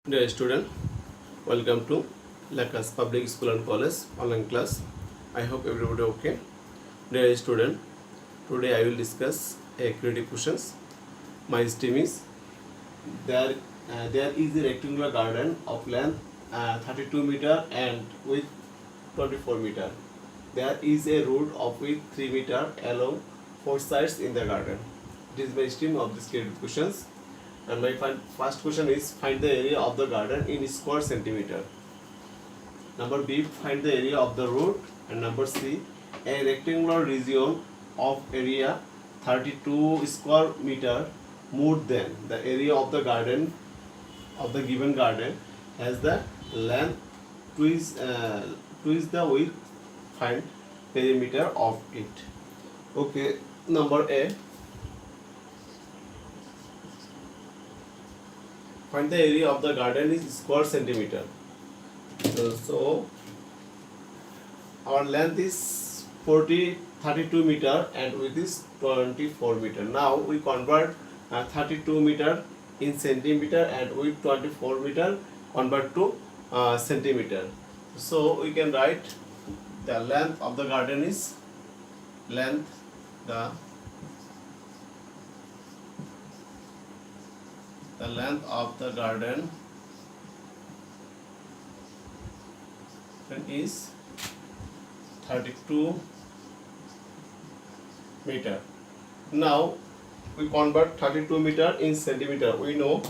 Dear student, welcome to Lakas Public School and College online class. I hope everybody okay. Dear student, today I will discuss a creative questions. My stream is there is a rectangular garden of length 32 meter and width 24 meter. There is a road of width 3 meter along four sides in the garden. It is my stream of these creative questions. And my first question is find the area of the garden in square centimeter. Number B, find the area of the road. And number C, a rectangular region of area 32 square meter more than the area of the garden of the given garden has the length twice the width. Find perimeter of it. Okay, number A. Find the area of the garden is square centimeter. So our length is 32 meter and width is 24 meter. Now we convert 32 meter in centimeter and width 24 meter convert to centimeter. So we can write the length of the garden is the length of the garden is 32 meter. Now we convert 32 meter in centimeter. We know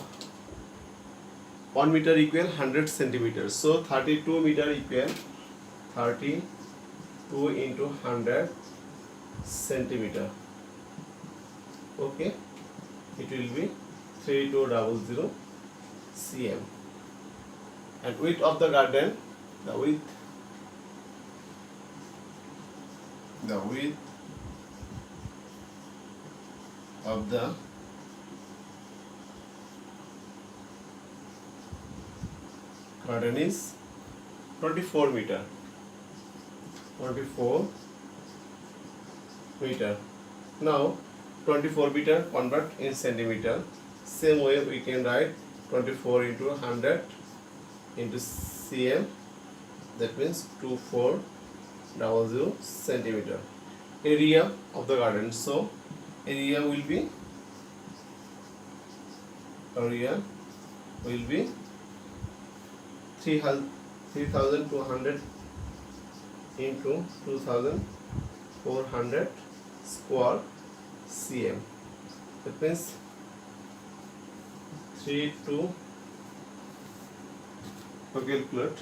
1 meter equal 100 centimeters. So 32 meter equal 32 into 100 centimeter. Okay, it will be 3200 cm. And width of the garden, the width of the garden is 24 meter. 24 meter. Now 24 meter convert in centimeter. Same way we can write 24 into 100 into cm, that means 2400 centimeter. Area of the garden, so area will be 3200 into 2400 square cm. That means 32 calculate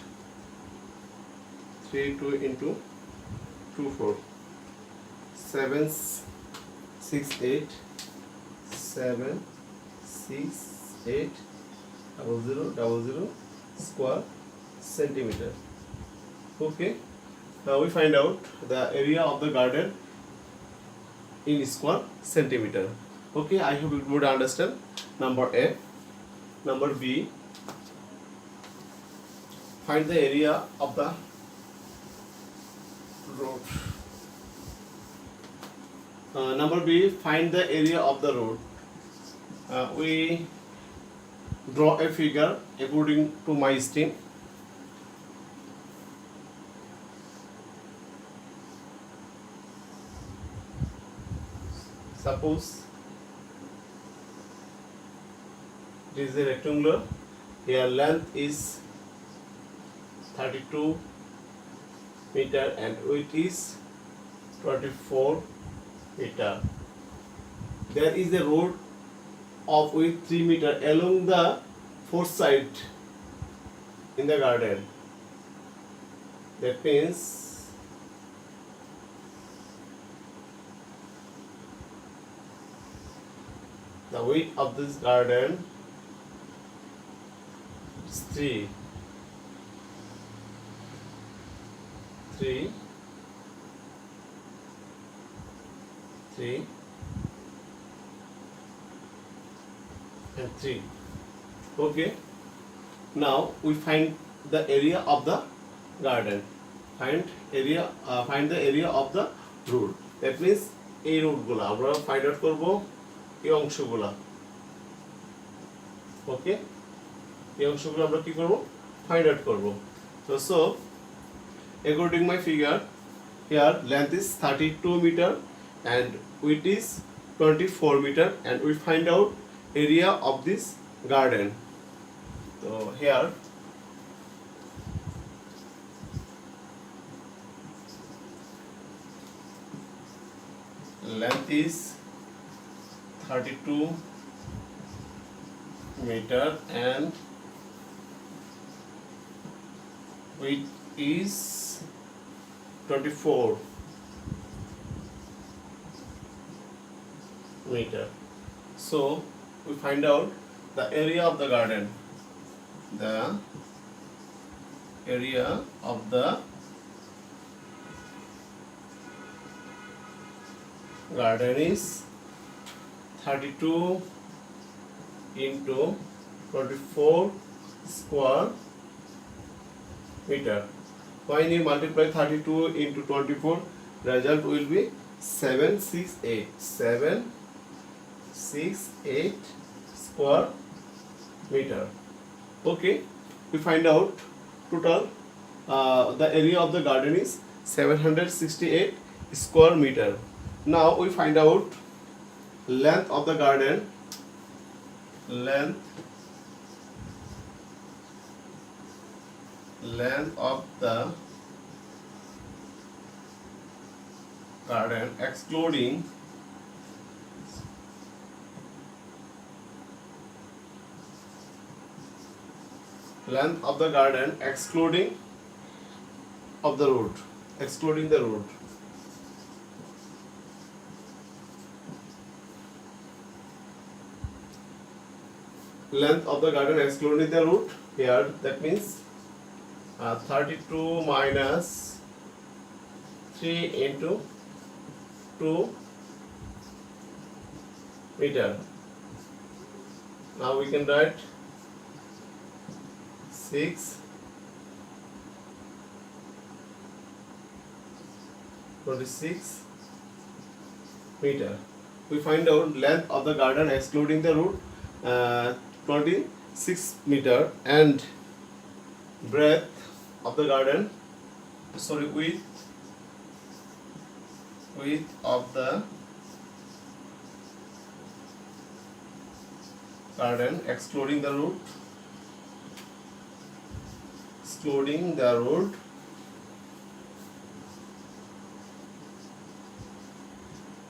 32 into 24 768 0000 square centimeter. Okay, now we find out the area of the garden in square centimeter. Okay, I hope you would understand. Number A. Number B, find the area of the road. Number B, find the area of the road. We draw a figure according to my stream. Suppose it is a rectangular. Here length is 32 meter and width is 24 meter. There is a road of width 3 meter along the fourth side in the garden. That means the width of this garden is 3 and 3. Okay, now we find the area of the garden. Find the area of the road. That means এই রুটগুলো আমরা find out করব এই অংশগুলো। ওকে, এই অংশগুলো আমরা কি করব, ফাইন্ড আউট করব। So according my figure, here length is 32 meter and width is 24 meter, and we find out area of this garden. So here length is 32 meter and width is 24 meter. So we find out the area of the garden. The area of the garden is 32 into 24 square meter. When you multiply 32 into 24, result will be 768 square meter. Okay, we find out total the area of the garden is 768 square meter. Now we find out length of the garden. Length of the garden excluding length of the garden excluding of the road, excluding the road. Length of the garden excluding the root, here that means 32 minus 3 into 2 meter. Now we can write 26 meter. We find out length of the garden excluding the root, 26 meter, and breadth of the garden, width of the garden excluding the root,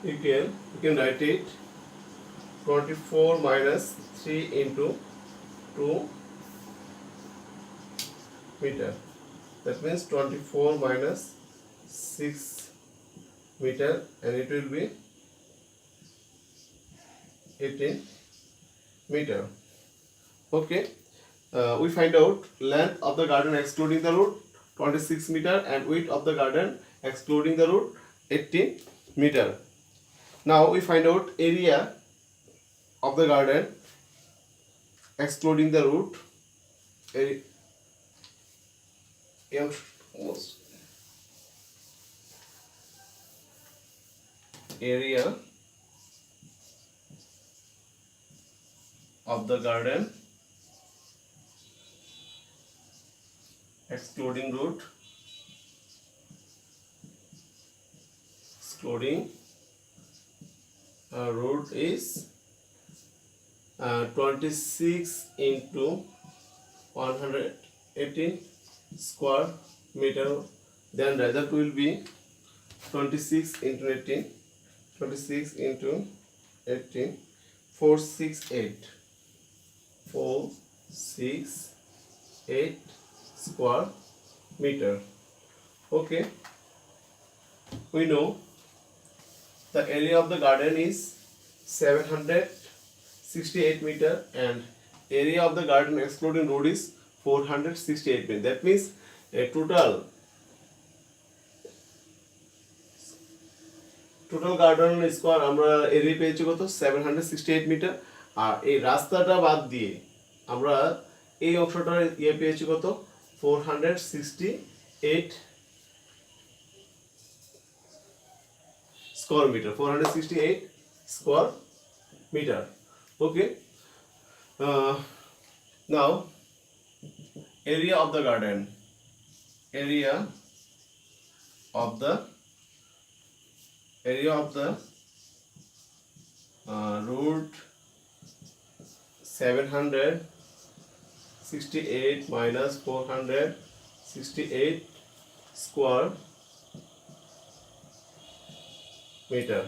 you can write it 24 minus 3 into 2 meter. That means 24 minus 6 meter, and it will be 18 meter. Okay, we find out length of the garden excluding the root 26 meter and width of the garden excluding the root 18 meter. Now we find out area of the garden excluding the root. Area of the garden excluding root, root is 26 into 118 square meter. Then result will be 26 into 18, 468 square meter. Okay, we know the area of the garden is 768 meter and area of the garden excluding road is 468 meter. That means a total garden square আমরা area পেয়েছি কত 768 metre, আর এই রাস্তাটা বাদ দিয়ে আমরা এই অংশটার পেয়েছি কত 468 square metre, 468 square meter. Okay, now area of the garden, area of the root 768 minus 468 square meter.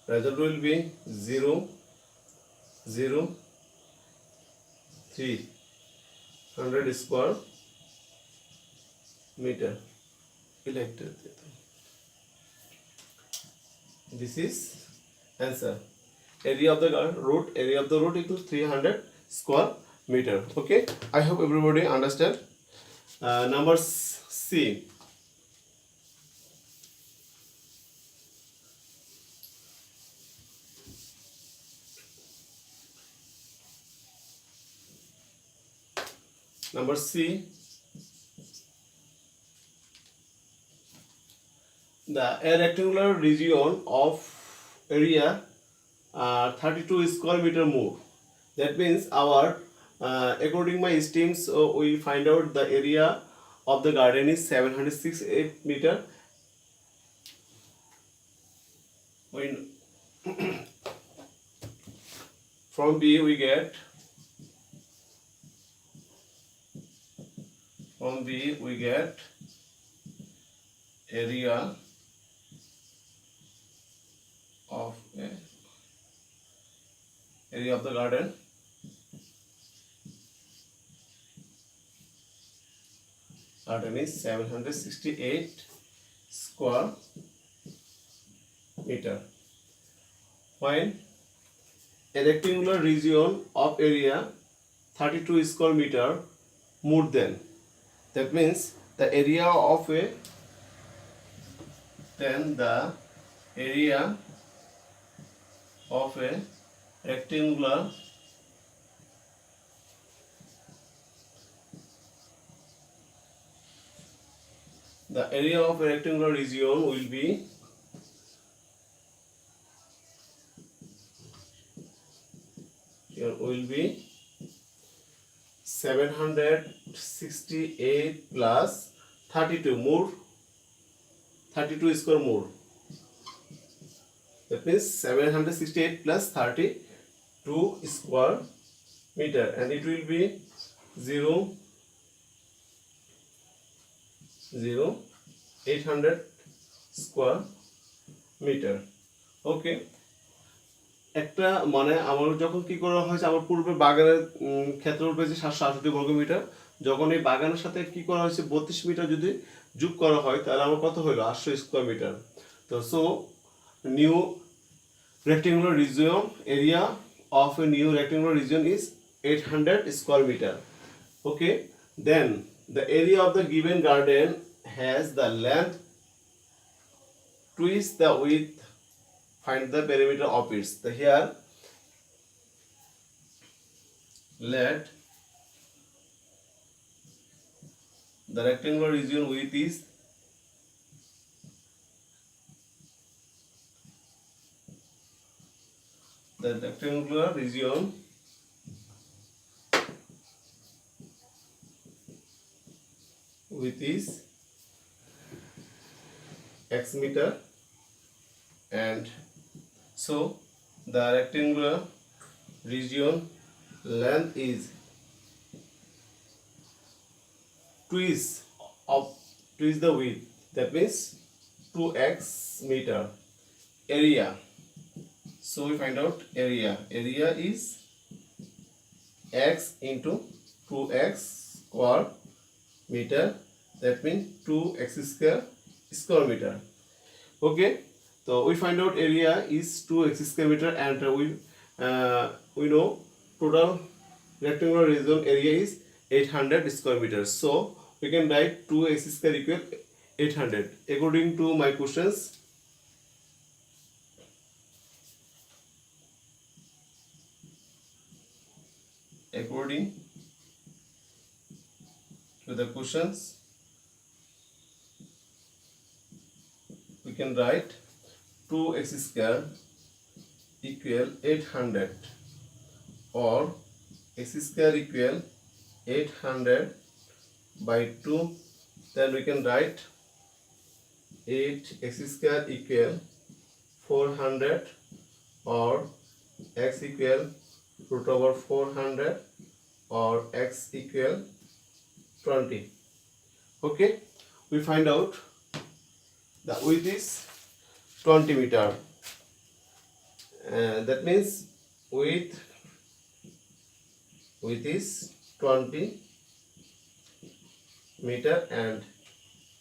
Result will be 0, 0, 300 square meter. This is answer. Area of the root equals 300 square meter. Okay, I hope everybody understand. Number C. Number C. A rectangular region of area 32 square meter more. That means our according my estimates, we find out the area of the garden is 768 meter. When from B we get area of the garden is 768 square meter. When a rectangular region of area 32 square meter more than, that means the area of a rectangular region will be 768 plus 32 more, 32 square more. That means 768 plus 32 square meter, and it will be 0, 0, 800 square meter. Okay. একটা মানে আমার যখন কি করা হয়েছে, আমার পূর্বে বাগানের ক্ষেত্রফল পেয়েছে 768 বর্গ মিটার। যখন এই বাগানের সাথে কি করা হয়েছে 32 মিটার যদি যোগ করা হয় তাহলে আমার কত হলো 800 স্কয়ার মিটার। তো so new rectangular region, area of a new rectangular region is 800 square meter. Okay, then the area of the given garden has the length twice the width. Find the perimeter of it. So here let the rectangular region width is x meter, and so the rectangular region length is twice the width, that means 2x meter. Area, so we find out area is x into 2x square meter, that means 2x square meter. Okay, so we find out area is 2x square meter, and we know total rectangular region area is 800 square meters. So we can write 2x square equal 800 according to my questions. According to the questions, we can write 2x square equal 800, or x square equal 800 by 2. Then we can write 8x square equal 400, or x equal root over 400, or x equal 20. Okay, we find out the width is 20 meter. That means width is 20 meter and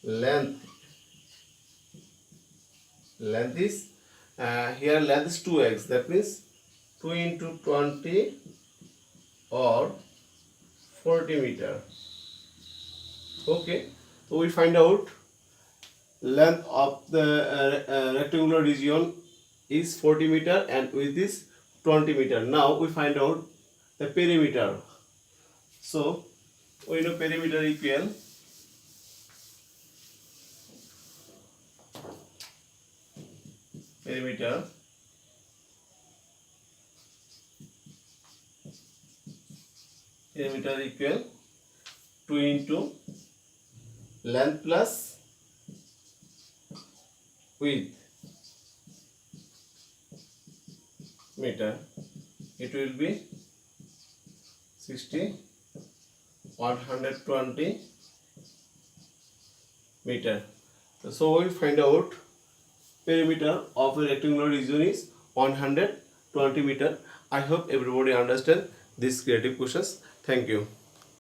length is here length is 2x. That means 2 into 20 or 40 meter. Okay, so we find out length of the rectangular region is 40 meter and width is 20 meter. Now we find out the perimeter. So we know perimeter equal equal 2 into length plus width meter. It will be 120 meter. So we find out perimeter of a rectangular region is 120 meter. I hope everybody understand these creative questions. Thank you.